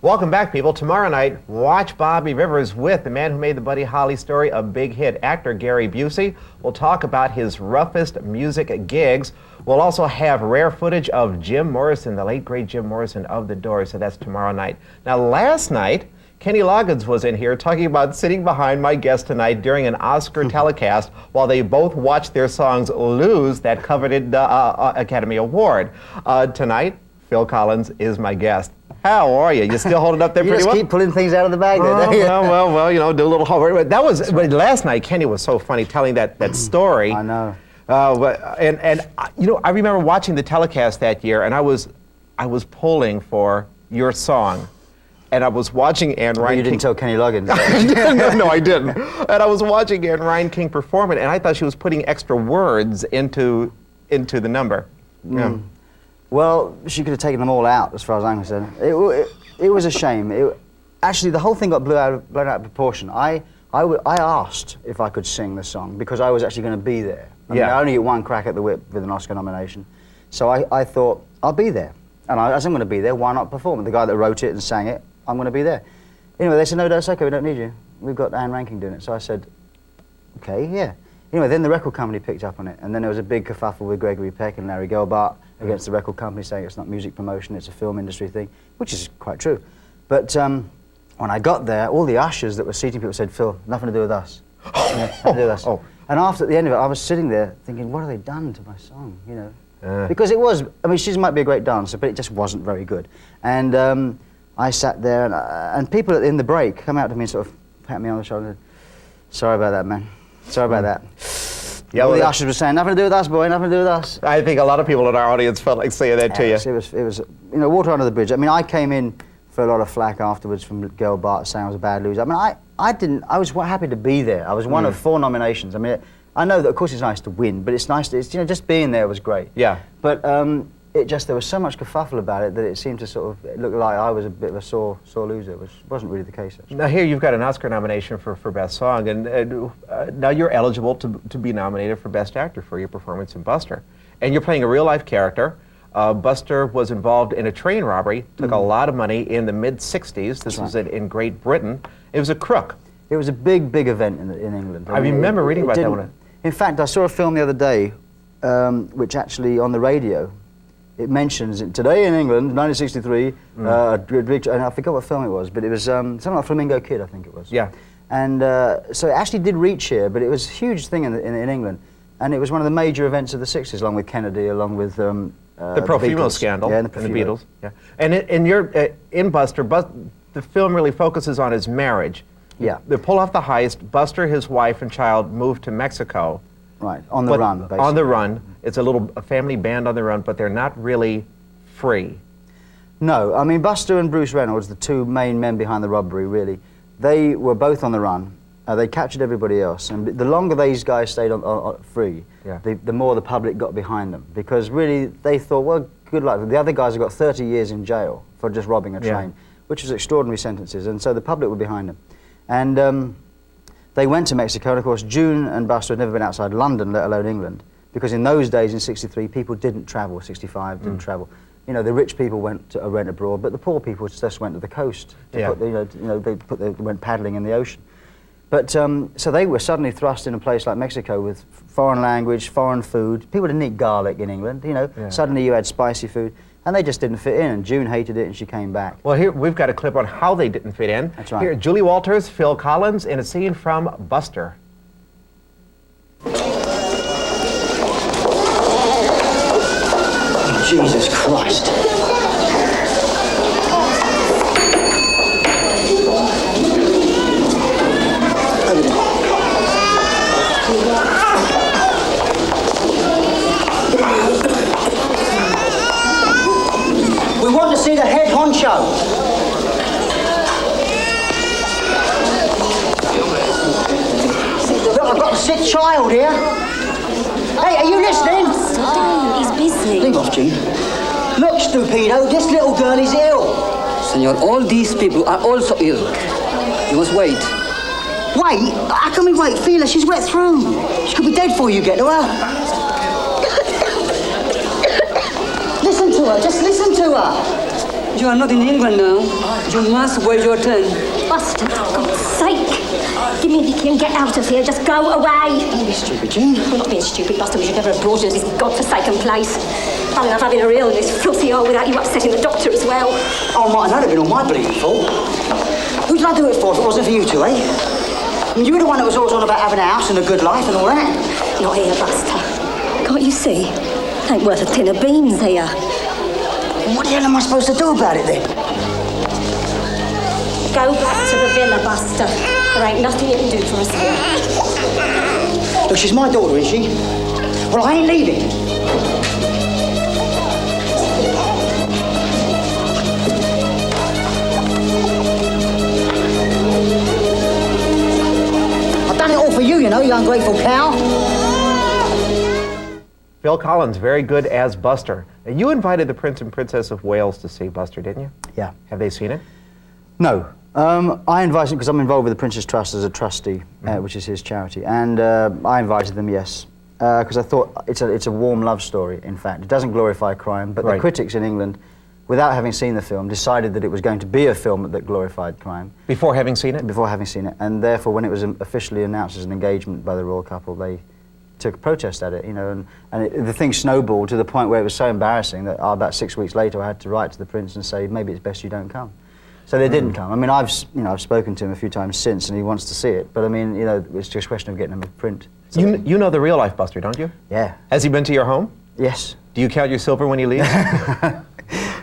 Welcome back, people. Tomorrow night, watch Bobby Rivers with the man who made the Buddy Holly story a big hit, actor Gary Busey. We'll talk about his roughest music gigs. We'll also have rare footage of Jim Morrison, the late great Jim Morrison of The Doors, so that's tomorrow night. Now, last night, Kenny Loggins was in here talking about sitting behind my guest tonight during an Oscar telecast while they both watched their songs lose that coveted Academy Award. Tonight, Phil Collins is my guest. How are you? You still holding up there pretty well? You just keep pulling things out of the bag. Well, you know, do a little homework. That was, but last night, Kenny was so funny telling that story. I know. You know, I remember watching the telecast that year, and I was pulling for your song. And I was watching Anne Ryan. You didn't tell Kenny Loggins. No, I didn't. And I was watching Anne Ryan King perform it, and I thought she was putting extra words into the number. Yeah. Well, she could have taken them all out, as far as I'm concerned. It was a shame. Actually, the whole thing got blown out of proportion. I asked if I could sing the song because I was actually going to be there. I mean, I only get one crack at the whip with an Oscar nomination. So I thought, I'll be there. And as I'm going to be there, why not perform? The guy that wrote it and sang it, I'm going to be there. Anyway, they said, no, that's okay, we don't need you. We've got Anne Rankin doing it. So I said, okay, yeah. Anyway, then the record company picked up on it, and then there was a big kerfuffle with Gregory Peck and Larry Gelbart against the record company saying it's not music promotion, it's a film industry thing, which is quite true. But when I got there, all the ushers that were seating people said, Phil, nothing to do with us. Nothing to do with us. And after the end of it, I was sitting there thinking, what have they done to my song, you know? Because it was, I mean, she might be a great dancer, but it just wasn't very good. And I sat there, and people in the break come out to me and sort of pat me on the shoulder and said, sorry about that, man. Sorry about that. Yeah, all the ushers were saying, nothing to do with us, boy, nothing to do with us. I think a lot of people in our audience felt like saying that to you. It was, you know, water under the bridge. I mean, I came in for a lot of flack afterwards from Gelbart saying I was a bad loser. I mean, I was happy to be there. I was one of 4 nominations. I mean, I know that, of course, it's nice to win, but it's nice to, you know, just being there was great. Yeah. But there was so much kerfuffle about it that it seemed to sort of look like I was a bit of a sore loser, which wasn't really the case, actually. Now here you've got an Oscar nomination for Best Song, and now you're eligible to be nominated for Best Actor for your performance in Buster. And you're playing a real-life character. Buster was involved in a train robbery, took a lot of money in the mid-'60s. This was in Great Britain. It was a crook. It was a big, big event in England. I remember reading about that one. In fact, I saw a film the other day, which actually on the radio, it mentions it, today in England, 1963, and I forgot what film it was, but it was something like Flamingo Kid, I think it was. Yeah. And so it actually did reach here, but it was a huge thing in England, and it was one of the major events of the 60s, along with Kennedy, along with the Profumo scandal, yeah, and the Beatles. Yeah. And in Buster, the film really focuses on his marriage. Yeah. They pull off the heist. Buster, his wife, and child move to Mexico. Right, on the run, basically. On the run. It's a family band on the run, but they're not really free. No, I mean, Buster and Bruce Reynolds, the 2 main men behind the robbery, really, they were both on the run. They captured everybody else, and the longer these guys stayed on free, the more the public got behind them. Because really, they thought, well, good luck. The other guys have got 30 years in jail for just robbing a train, which was extraordinary sentences, and so the public were behind them. And they went to Mexico, and of course June and Buster had never been outside London, let alone England, because in those days, in '63, people didn't travel, 65 didn't travel. You know, the rich people went to rent abroad, but the poor people just went to the coast. They went paddling in the ocean. But so they were suddenly thrust in a place like Mexico with foreign language, foreign food. People didn't eat garlic in England, you know. Suddenly you had spicy food. And they just didn't fit in, and June hated it, and she came back. Well, here we've got a clip on how they didn't fit in. That's right. Here, Julie Walters, Phil Collins, in a scene from Buster. Jesus Christ. We want to see the head honcho. Look, I've got a sick child here. Hey, are you listening? He's busy. Leave off, Gene. Look, stupido, this little girl is ill. Senor, all these people are also ill. You must wait. Wait? How can we wait? Feel her, she's wet through. She could be dead before you get to her. Listen to her, just listen to her. You are not in England now. You must wait your turn. Buster, for God's sake. Give me Vicky and get out of here. Just go away. Don't be stupid, Jean. I'm not being stupid, Buster. We should never have brought you to this godforsaken place. Bad enough having her ill in this filthy hole without you upsetting the doctor as well. Oh, Martin, that'd have been all my bleeding fault. Who'd I do it for if it wasn't for you two, eh? I mean, you were the one that was always on about having a house and a good life and all that. Not here, Buster. Can't you see? Ain't worth a tin of beans here. What the hell am I supposed to do about it then? Go back to the villa, Buster. There ain't nothing you can do for us here. Look, she's my daughter, is she? Well, I ain't leaving. I've done it all for you, you know, you ungrateful cow. Phil Collins, very good as Buster. Now, you invited the Prince and Princess of Wales to see Buster, didn't you? Yeah. Have they seen it? No. I invited them because I'm involved with the Prince's Trust as a trustee, which is his charity, and I invited them, yes, because I thought it's a warm love story. In fact, it doesn't glorify crime, but the critics in England, without having seen the film, decided that it was going to be a film that glorified crime. Before having seen it? Before having seen it, and therefore, when it was officially announced as an engagement by the royal couple, they took a protest at it, you know, and the thing snowballed to the point where it was so embarrassing that about 6 weeks later, I had to write to the Prince and say, maybe it's best you don't come. So they didn't come. I mean, I've spoken to him a few times since, and he wants to see it. But I mean, you know, it's just a question of getting him a print. So You know the real life Buster, don't you? Yeah. Has he been to your home? Yes. Do you count your silver when he leaves?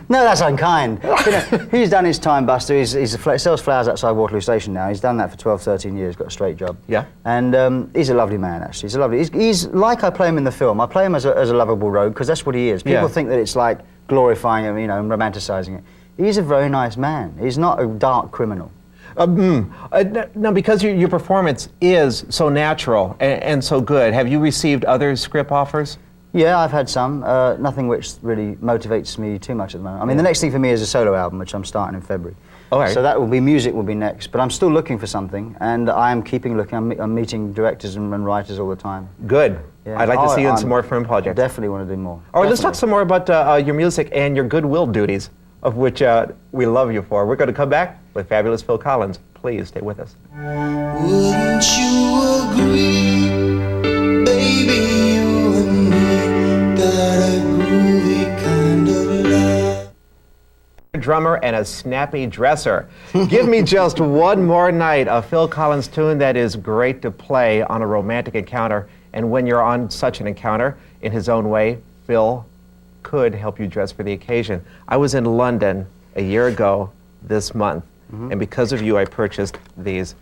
No, that's unkind. You know, he's done his time, Buster. He sells flowers outside Waterloo Station now. He's done that for 12, 13 years. Got a straight job. Yeah. And he's a lovely man, actually. He's like I play him in the film. I play him as a lovable rogue because that's what he is. People think that it's like glorifying him, you know, and romanticising it. He's a very nice man. He's not a dark criminal. No, because your performance is so natural and so good, have you received other script offers? Yeah, I've had some. Nothing which really motivates me too much at the moment. I mean, the next thing for me is a solo album, which I'm starting in February. All right. So that will be, music will be next. But I'm still looking for something, and I am keeping looking. I'm meeting directors and writers all the time. Good. Yeah. I'd like to see you in some more film projects. I definitely want to do more. All right, let's talk some more about your music and your goodwill duties, of which we love you for. We're going to come back with fabulous Phil Collins. Please stay with us. Wouldn't you agree, baby, you and me got a groovy kind of love. Drummer and a snappy dresser. Give me just one more night of Phil Collins tune that is great to play on a romantic encounter. And when you're on such an encounter, in his own way, Phil could help you dress for the occasion. I was in London a year ago this month, and because of you, I purchased these.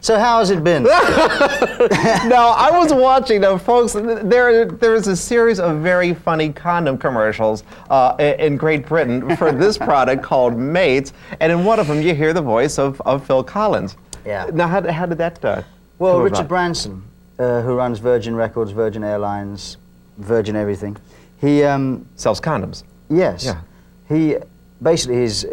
So how has it been? No, I was watching them, folks. There is a series of very funny condom commercials in Great Britain for this product called Mates, and in one of them you hear the voice of Phil Collins. Yeah. Now, how did that Well, come Richard about? Branson, who runs Virgin Records, Virgin Airlines, Virgin everything, he Sells condoms. yes, Yeah. he basically is.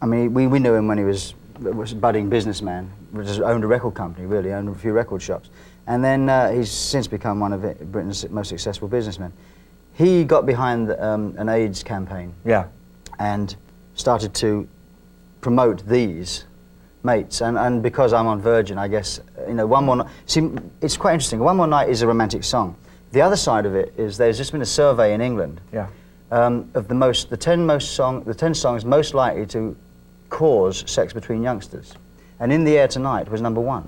I mean, we knew him when he was a budding businessman, just owned a record company, really owned a few record shops, and then he's since become one of Britain's most successful businessmen. He got behind an AIDS campaign, Yeah. and started to promote these Mates, and because I'm on Virgin, I guess, you know, One More Night, see, it's quite interesting. One More Night is a romantic song. The other side of it is there's just been a survey in England Yeah. of the 10 songs most likely to cause sex between youngsters. And In the Air Tonight was #1,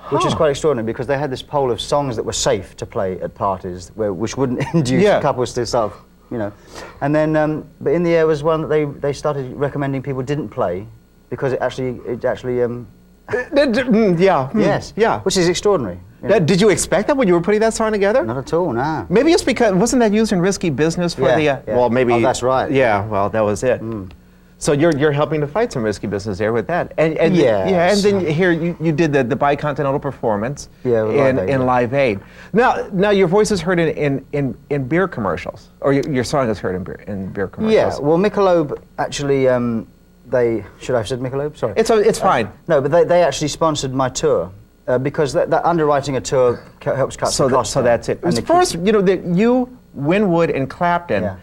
which is quite extraordinary because they had this poll of songs that were safe to play at parties, which wouldn't induce couples to sort of, you know. And then, but In the Air was one that they started recommending people didn't play because it actually Yeah. yes, Yeah. which is extraordinary. You know. Did you expect that when you were putting that song together? Not at all, no. Maybe it's because, wasn't that used in Risky Business for Yeah, the, yeah. well, maybe. Oh, that's right. Yeah, well, that was it. So you're helping to fight some risky business there with that. And Yes. yeah, and then here you did the bicontinental performance with Live Aid, in yeah. Live Aid. Now your voice is heard in beer commercials, or your song is heard in beer commercials. Yeah, well, Michelob actually, should I have said Michelob? Sorry. It's fine. No, but they actually sponsored my tour because that underwriting a tour helps cut the cost So down. that's it. It was And first, you know, you, Winwood, and Clapton. Yeah.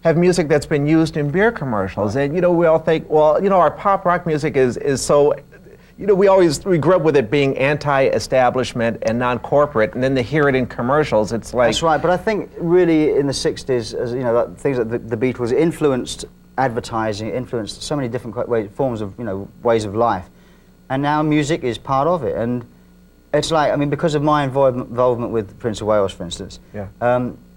have music that's been used in beer commercials. And, we all think, well, our pop rock music is so, we grew up with it being anti-establishment and non-corporate, and then to hear it in commercials, it's like... That's right, but I think really in the 60s, as things like the Beatles influenced advertising, influenced so many different forms of, ways of life. And now music is part of it. And it's like, because of my involvement with Prince of Wales, for instance,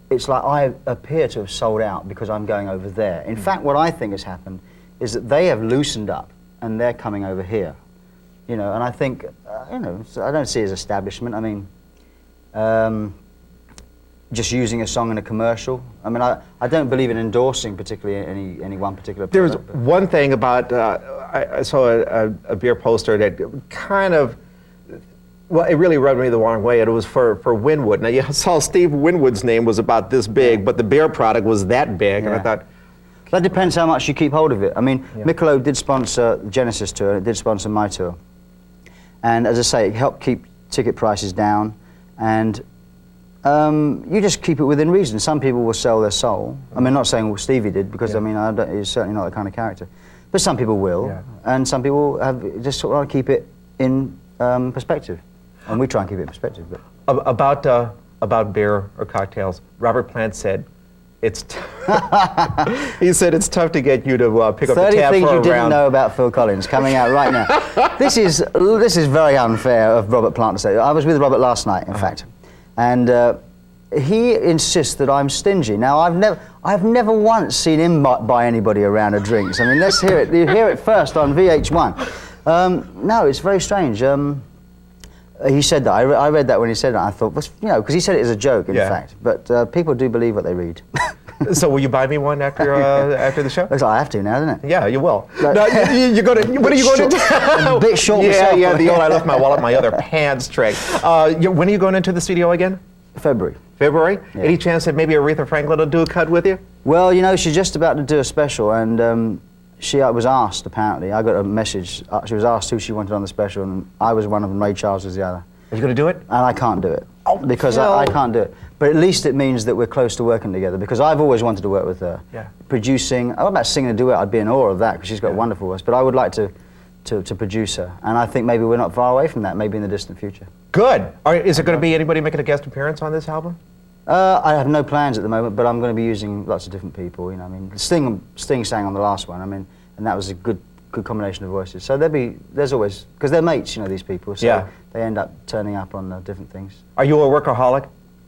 it's like I appear to have sold out because I'm going over there. In fact, what I think has happened is that they have loosened up and they're coming over here. And I think, so I don't see it as establishment. Just using a song in a commercial. I don't believe in endorsing particularly any one particular product. There's one thing about, I saw a beer poster that kind of, well, it really rubbed me the wrong way. It was for Winwood. Now, you saw Steve Winwood's name was about this big, but the beer product was that big, and I thought... That depends how much you keep hold of it. Michelob did sponsor the Genesis tour, and it did sponsor my tour. And as I say, it helped keep ticket prices down, and you just keep it within reason. Some people will sell their soul. Not saying what Stevie did, because he's certainly not that kind of character. But some people will, and some people just sort of keep it in perspective. And we try and keep it in perspective. But. About beer or cocktails, Robert Plant said, he said it's tough to get you to pick up the tab for a round. 30 things you didn't know about Phil Collins coming out right now. This is very unfair of Robert Plant to say. I was with Robert last night, in fact, and he insists that I'm stingy. Now, I've never once seen him buy anybody a round of drinks. Let's hear it. You hear it first on VH1. No, it's very strange. He said that. I read that when he said that. I thought, because he said it as a joke, in fact. But people do believe what they read. So will you buy me one after the show? Looks like I have to now, doesn't it? Yeah, you will. No, you're going to. What are you going to do? A bit short. Yeah. The old I left my wallet, my other pants trick. When are you going into the studio again? February. February? Yeah. Any chance that maybe Aretha Franklin will do a cut with you? Well, she's just about to do a special, and she was asked, apparently. I got a message. She was asked who she wanted on the special, and I was one of them, Ray Charles was the other. Are you going to do it? And I can't do it. Because I can't do it. But at least it means that we're close to working together, because I've always wanted to work with her. Yeah. Producing, about singing a duet, I'd be in awe of that, because she's got a wonderful voice. But I would like to produce her. And I think maybe we're not far away from that, maybe in the distant future. Good. Is there going to be anybody making a guest appearance on this album? I have no plans at the moment, but I'm going to be using lots of different people. Sting sang on the last one, and that was a good combination of voices. So there's always, because they're mates, these people, so they end up turning up on different things. Are you a workaholic?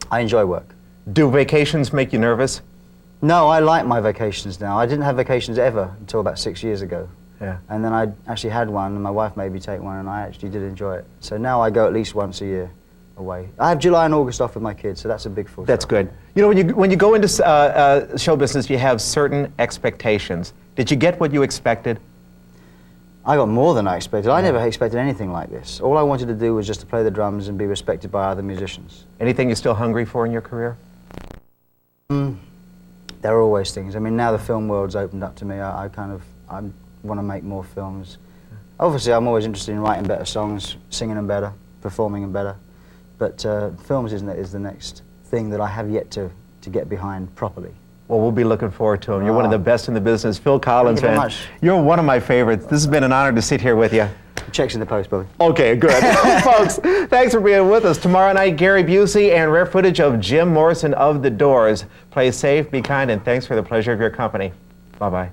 I enjoy work. Do vacations make you nervous? No, I like my vacations now. I didn't have vacations ever until about 6 years ago. Yeah. And then I actually had one, and my wife made me take one, and I actually did enjoy it. So now I go at least once a year away. I have July and August off with my kids, so that's a big force. That's good. When you go into show business, you have certain expectations. Did you get what you expected? I got more than I expected. I never expected anything like this. All I wanted to do was just to play the drums and be respected by other musicians. Anything you're still hungry for in your career? There are always things. Now the film world's opened up to me. I want to make more films. Obviously, I'm always interested in writing better songs, singing them better, performing them better. But films is the next thing that I have yet to get behind properly. Well, we'll be looking forward to him. You're one of the best in the business. Phil Collins, Thank you very man. much. You're one of my favorites. This has been an honor to sit here with you. Checks in the post, Bobby. Okay, good. Folks, thanks for being with us. Tomorrow night, Gary Busey and rare footage of Jim Morrison of The Doors. Play safe, be kind, and thanks for the pleasure of your company. Bye-bye.